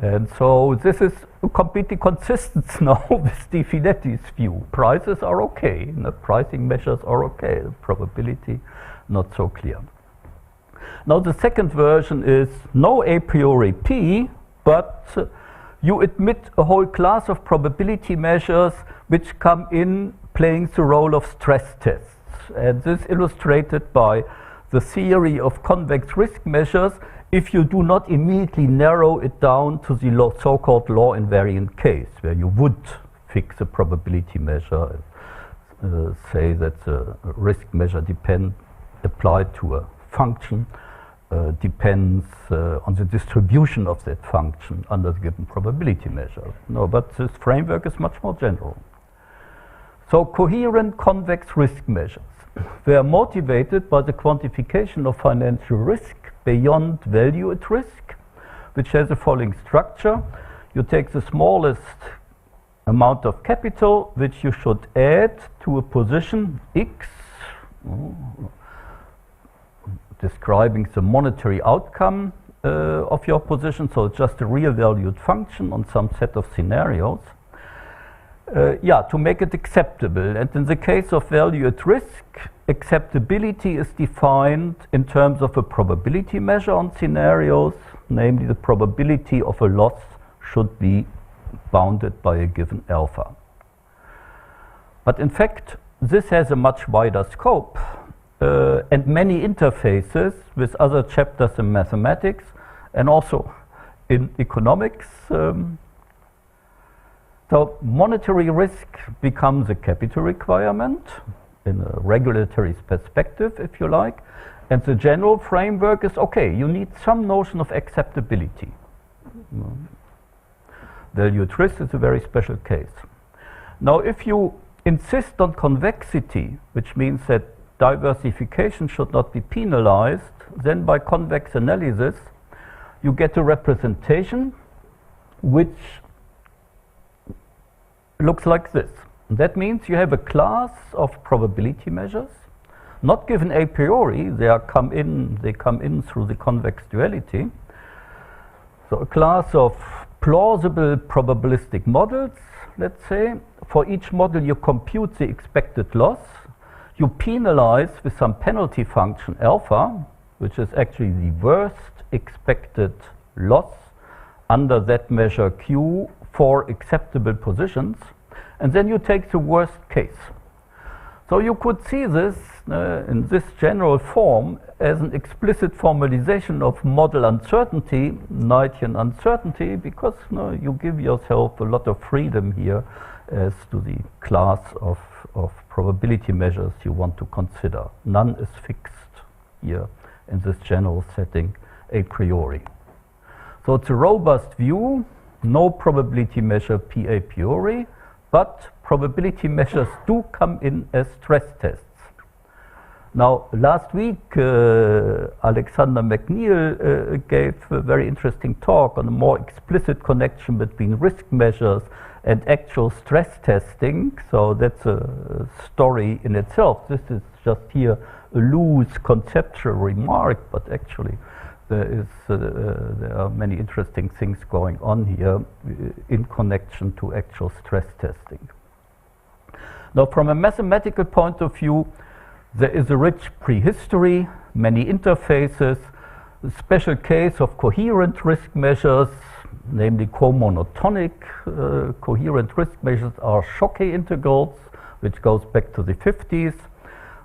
And so this is completely consistent now with Di Finetti's view. Prices are okay, the pricing measures are okay, the probability not so clear. Now the second version is no a priori P, but you admit a whole class of probability measures which come in playing the role of stress tests. And this is illustrated by the theory of convex risk measures if you do not immediately narrow it down to the so-called law invariant case, where you would fix a probability measure, say that the risk measure applied to a function depends on the distribution of that function under the given probability measure. No, but this framework is much more general. So coherent convex risk measures were motivated by the quantification of financial risk beyond value at risk, which has the following structure. You take the smallest amount of capital, which you should add to a position X, describing the monetary outcome of your position, so it's just a real valued function on some set of scenarios. to make it acceptable. And in the case of value at risk, acceptability is defined in terms of a probability measure on scenarios, namely the probability of a loss should be bounded by a given alpha. But in fact, this has a much wider scope and many interfaces with other chapters in mathematics and also in economics. So monetary risk becomes a capital requirement in a regulatory perspective, if you like, and the general framework is, okay, you need some notion of acceptability. Value at risk is a very special case. Now, if you insist on convexity, which means that diversification should not be penalized, then by convex analysis, you get a representation which looks like this. That means you have a class of probability measures, not given a priori, they come in through the convex duality. So a class of plausible probabilistic models, let's say. For each model you compute the expected loss, you penalize with some penalty function alpha, which is actually the worst expected loss under that measure Q for acceptable positions, and then you take the worst case. So you could see this in this general form as an explicit formalization of model uncertainty, Knightian uncertainty, because you give yourself a lot of freedom here as to the class of probability measures you want to consider. None is fixed here in this general setting a priori. So it's a robust view, no probability measure P a priori, but probability measures do come in as stress tests. Now, last week, Alexander McNeil gave a very interesting talk on a more explicit connection between risk measures and actual stress testing. So that's a story in itself. This is just here a loose conceptual remark, but actually there are many interesting things going on here in connection to actual stress testing. Now, from a mathematical point of view, there is a rich prehistory, many interfaces, a special case of coherent risk measures, namely comonotonic coherent risk measures are Choquet integrals, which goes back to the 50s.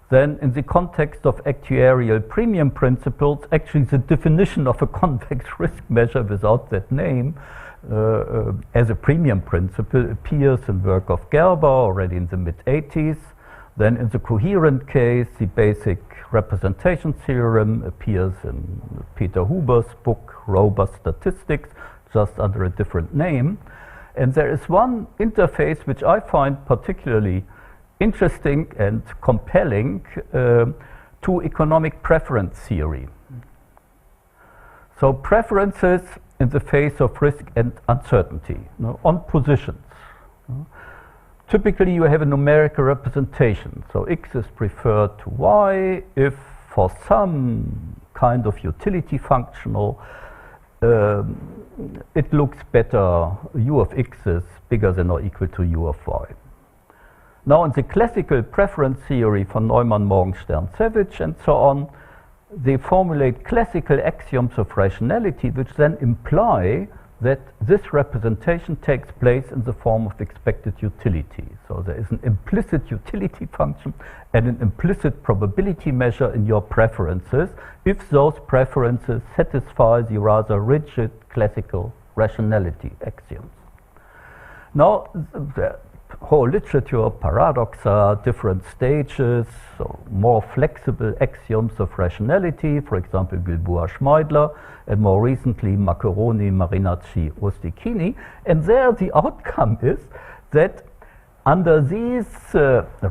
Then in the context of actuarial premium principles, actually the definition of a convex risk measure without that name as a premium principle appears in work of Gerber already in the mid-80s. Then in the coherent case, the basic representation theorem appears in Peter Huber's book, Robust Statistics, just under a different name. And there is one interface which I find particularly interesting and compelling to economic preference theory. So preferences in the face of risk and uncertainty, on positions. Typically you have a numerical representation, so x is preferred to y if for some kind of utility functional it looks better, u of x is bigger than or equal to u of y. Now in the classical preference theory von Neumann, Morgenstern, Savage and so on, they formulate classical axioms of rationality which then imply that this representation takes place in the form of expected utility. So there is an implicit utility function and an implicit probability measure in your preferences if those preferences satisfy the rather rigid classical rationality axioms. Now, the whole literature, paradoxa, different stages, so more flexible axioms of rationality, for example, Gilboa, Schmeidler, and more recently, Maccheroni, Marinacci, Rustichini. And there the outcome is that under these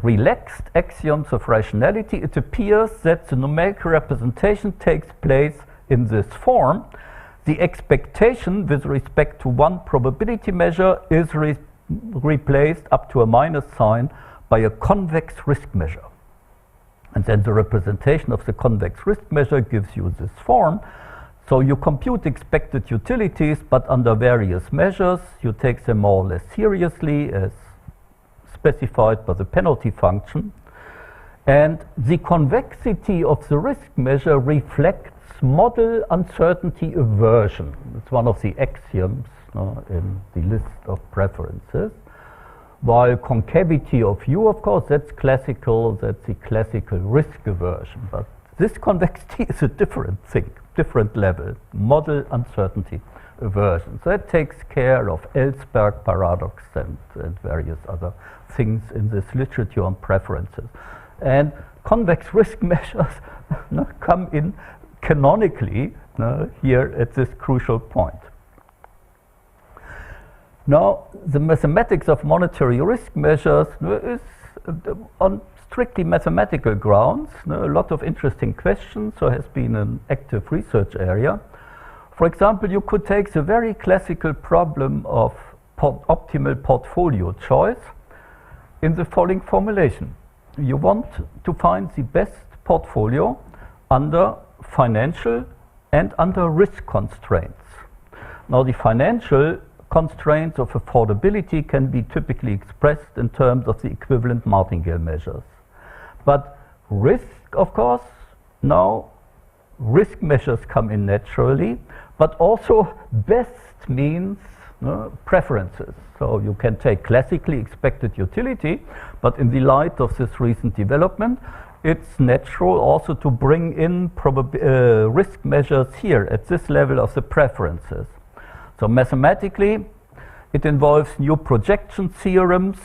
relaxed axioms of rationality, it appears that the numerical representation takes place in this form. The expectation with respect to one probability measure is replaced up to a minus sign by a convex risk measure. And then the representation of the convex risk measure gives you this form. So you compute expected utilities, but under various measures. You take them more or less seriously as specified by the penalty function. And the convexity of the risk measure reflects model uncertainty aversion. It's one of the axioms in the list of preferences. While concavity of U, of course, that's the classical risk aversion. But this convexity is a different thing, different level, model uncertainty aversion. So that takes care of Ellsberg paradox and various other things in this literature on preferences. And convex risk measures come in canonically here at this crucial point. Now, the mathematics of monetary risk measures is on strictly mathematical grounds. A lot of interesting questions, so has been an active research area. For example, you could take the very classical problem of optimal portfolio choice in the following formulation. You want to find the best portfolio under financial and under risk constraints. Now, the financial constraints of affordability can be typically expressed in terms of the equivalent martingale measures. But risk, of course, now risk measures come in naturally, but also best means preferences. So you can take classically expected utility, but in the light of this recent development, it's natural also to bring in risk measures here at this level of the preferences. So mathematically, it involves new projection theorems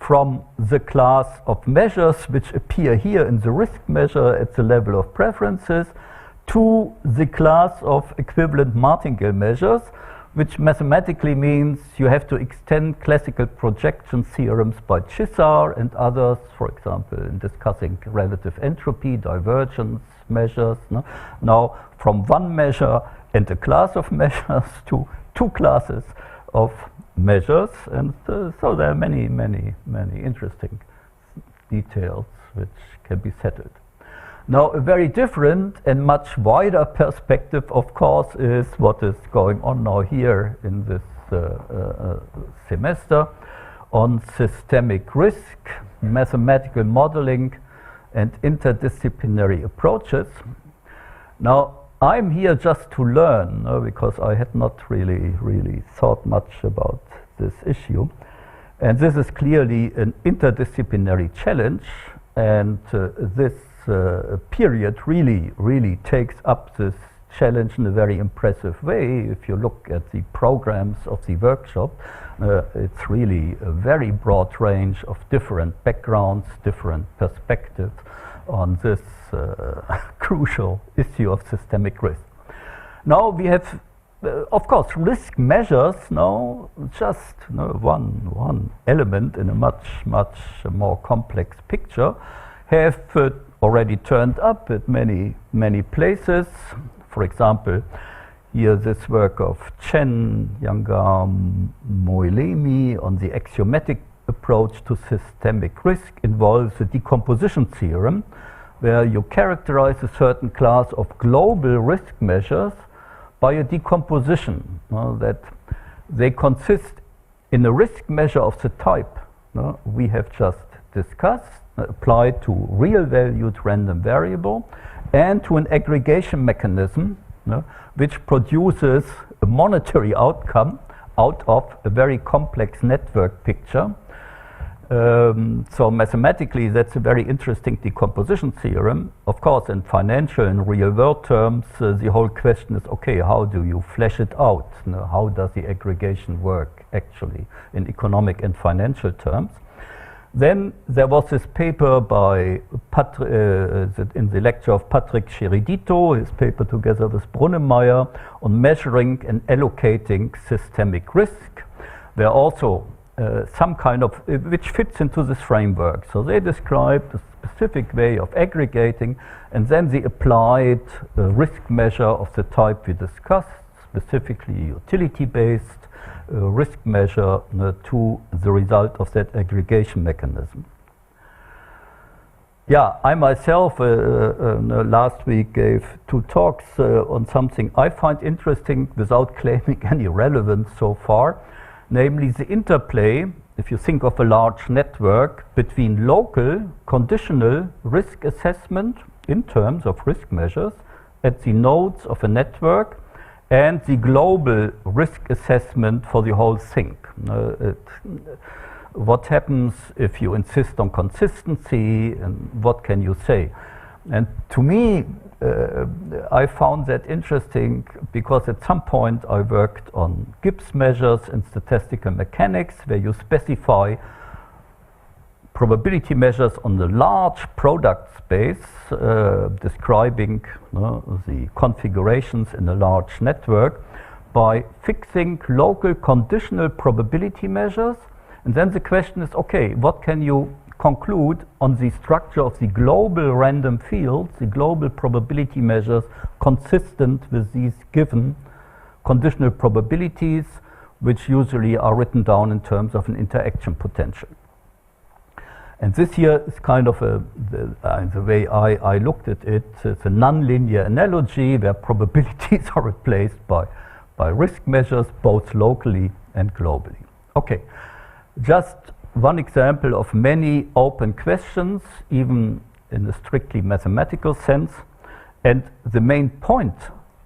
from the class of measures which appear here in the risk measure at the level of preferences to the class of equivalent martingale measures, which mathematically means you have to extend classical projection theorems by Chisar and others, for example, in discussing relative entropy, divergence measures. Now, from one measure and a class of measures to two classes of measures, and so there are many interesting details which can be settled. Now, a very different and much wider perspective, of course, is what is going on now here in this semester on systemic risk, mathematical modeling, and interdisciplinary approaches. Now, I'm here just to learn, because I had not really thought much about this issue. And this is clearly an interdisciplinary challenge, and this period really takes up this challenge in a very impressive way. If you look at the programs of the workshop, it's really a very broad range of different backgrounds, different perspectives on this crucial issue of systemic risk. Now we have, of course, risk measures now just one element in a much more complex picture, have already turned up at many places. For example, here this work of Chen, Yanga, Moilemi on the axiomatic approach to systemic risk involves a decomposition theorem where you characterize a certain class of global risk measures by a decomposition that they consist in a risk measure of the type we have just discussed, applied to real valued random variable, and to an aggregation mechanism which produces a monetary outcome out of a very complex network picture. So mathematically, that's a very interesting decomposition theorem. Of course, in financial and real world terms, the whole question is, okay, how do you flesh it out? How does the aggregation work actually in economic and financial terms? Then there was this paper by in the lecture of Patrick Cheridito, his paper together with Brunnemeyer on measuring and allocating systemic risk, where also some kind of, which fits into this framework. So they described a specific way of aggregating, and then they applied a risk measure of the type we discussed, specifically utility-based risk measure to the result of that aggregation mechanism. Yeah, I myself last week gave 2 talks on something I find interesting without claiming any relevance so far, namely the interplay if you think of a large network between local conditional risk assessment in terms of risk measures at the nodes of a network and the global risk assessment for the whole thing. What happens if you insist on consistency, and what can you say? And to me, I found that interesting because at some point I worked on Gibbs measures in statistical mechanics, where you specify probability measures on the large product space, describing the configurations in a large network by fixing local conditional probability measures. And then the question is, okay, what can you conclude on the structure of the global random fields, the global probability measures consistent with these given conditional probabilities, which usually are written down in terms of an interaction potential. And this here is kind of the way I looked at it. It's a nonlinear analogy where probabilities are replaced by risk measures both locally and globally. Okay, just one example of many open questions, even in a strictly mathematical sense. And the main point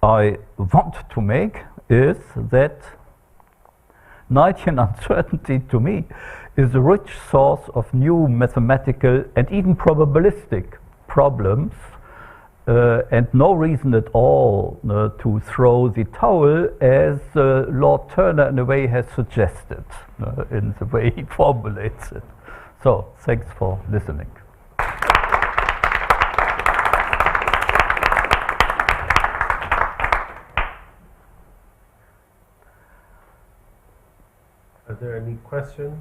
I want to make is that Knightian uncertainty to me is a rich source of new mathematical and even probabilistic problems, and no reason at all to throw the towel, as Lord Turner in a way has suggested in the way he formulates it. So, thanks for listening. Are there any questions?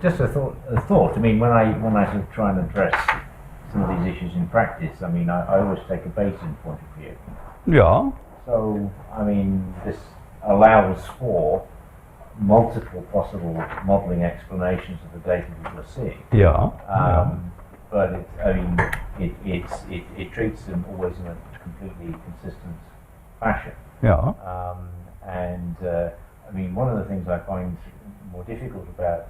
Just a thought. I mean, when I sort of try and address some of these issues in practice, I mean, I always take a Bayesian point of view. Yeah. So, I mean, this allows for multiple possible modelling explanations of the data that we're seeing. Yeah. But it treats them always in a completely consistent fashion. Yeah. I mean, one of the things I find more difficult about,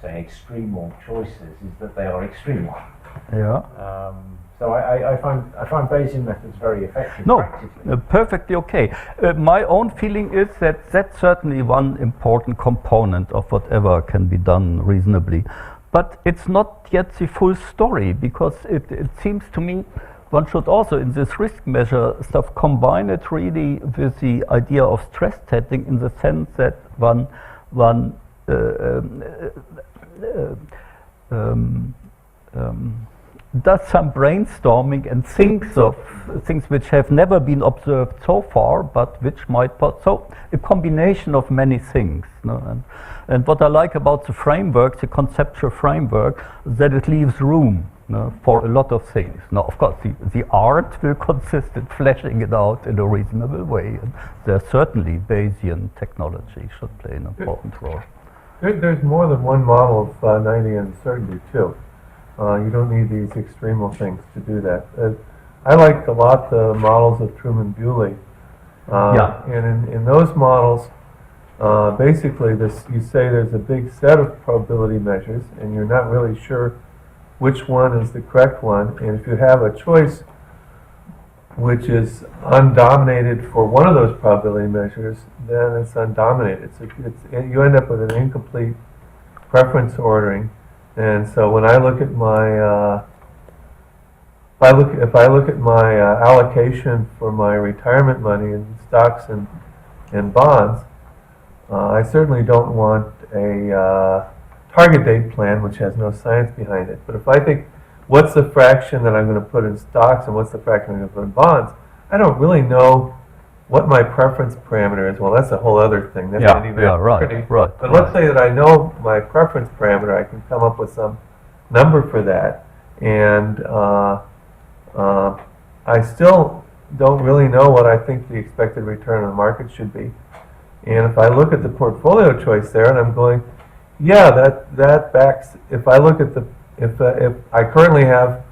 say, extremal choices is that they are extremal. Yeah. So I find Bayesian methods very effective. No, practically. perfectly okay. My own feeling is that that's certainly one important component of whatever can be done reasonably. But it's not yet the full story, because it seems to me one should also, in this risk measure stuff, combine it really with the idea of stress testing, in the sense that one does some brainstorming and thinks of things which have never been observed so far, but which might so a combination of many things. And what I like about the framework, the conceptual framework, is that it leaves room for a lot of things. Now, of course, the art will consist in fleshing it out in a reasonable way, and there's certainly Bayesian technology should play an important role. There's more than one model of Knightian uncertainty too. You don't need these extremal things to do that. I like a lot the models of Truman-Bewley. And in those models, basically you say there's a big set of probability measures, and you're not really sure which one is the correct one. And if you have a choice which is undominated for one of those probability measures, then it's undominated. So you end up with an incomplete preference ordering. And so when I look at my if I look at my allocation for my retirement money in stocks and bonds, I certainly don't want a target date plan which has no science behind it. But if I think, what's the fraction that I'm going to put in stocks and what's the fraction I'm going to put in bonds, I don't really know what my preference parameter is. Well, that's a whole other thing. That's right. But let's say that I know my preference parameter, I can come up with some number for that, and I still don't really know what I think the expected return on the market should be. And if I look at the portfolio choice there, and I'm going, yeah, that backs. If I look at if I currently have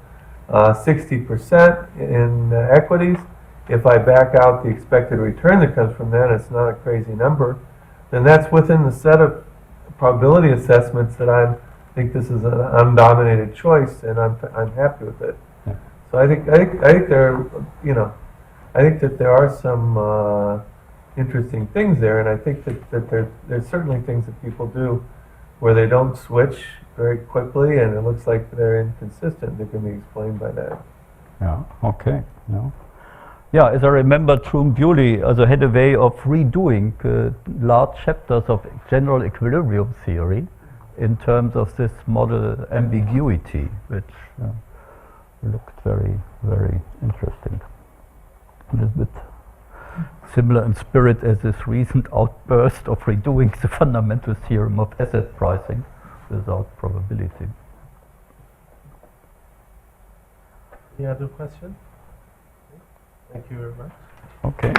60% in equities, if I back out the expected return that comes from that, it's not a crazy number, then that's within the set of probability assessments that I think this is an undominated choice, and I'm happy with it. Yeah. So I think there, you know, I think that there are some interesting things there, and I think that there's certainly things that people do where they don't switch very quickly, and it looks like they're inconsistent. They can be explained by that. Yeah, okay. No. Yeah, as I remember, Trumbull also had a way of redoing large chapters of general equilibrium theory in terms of this model ambiguity, which looked very, very interesting. A little bit similar in spirit as this recent outburst of redoing the fundamental theorem of asset pricing without probability. Any other questions? Thank you very much. Okay.